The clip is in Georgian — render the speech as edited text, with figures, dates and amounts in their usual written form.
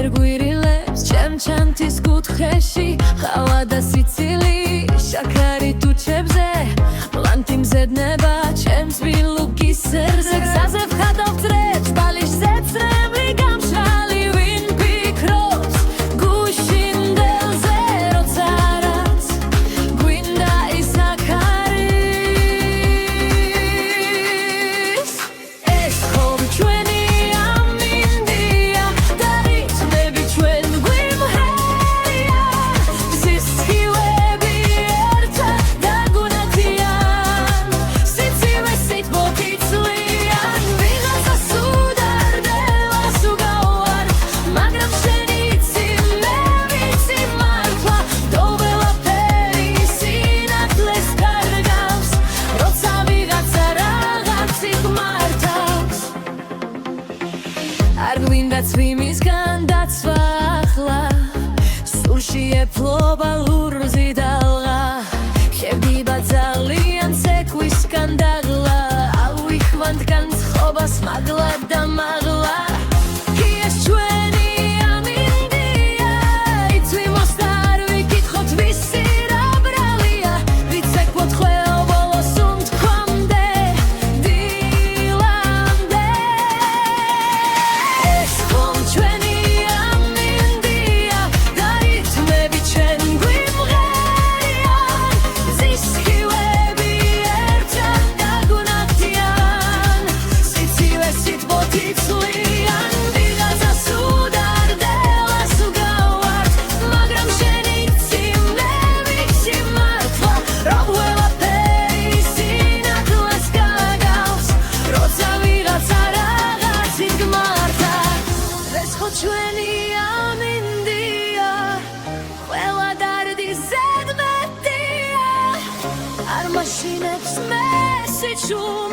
ვერ გვირილებს ჩემ ჩანთის კუთხეში ყავა და სიცილი შაქარი თუჩებზე მლანთი მზედნება ჩემს ვილუგის სერზე გზაზე ვხადავ წრეჭ ბალიშზე წრემლი გამშალი ვინ ფიქრობს გუშინდელზე როცა რაც გვინდა ის აქ არის ეს ხომ ჩვენი ამინდია და რითმები ჩვენ გვიმღერია მზის სხივები ერთად დაგუნათიან სიცივე სიტყვით იცლიან ვიღაცა სუდარდელას უგავარ მაგრამ შენი იცი მე ვიცი მართლა დოველაფერი სინათლეს კარგავს როცა ვიღაცა რაღაცით მართავს არ გვინდა ცვიმისგან დაცვა ახლა სულში ეფლობა ლურზი დალღა შევდიბა ძალიან ცეკვისგან დაღლა ავიხვანთ განწყობას მაღლა და მაღლა კი ეს ჩვენი ამინდია იცვი მოსდარ ვიკითხოთ ვისი რა ბრალია ვიცეკვოთ ყველა ბოლოს უთქვამდე დილამდე ეს ხომ ჩვენი ამინდია და რითმები ჩვენ გვიმღერიან მზის სხივები ერთად დაგუნათიან სიცივე სიტყვით იცლიან ვიღაცა სუდარდელას უგავარ მაგრამ შენი იცი მე ვიცი მართლა რომ ყველაფერი სინათლეს კარგავს როცა ვიღაცა რაღაცით გმართავს ეს ხო ჩვენი ამინდია ყველა დარდი ზედმეტია არ მაშინებს მე სიჩუმე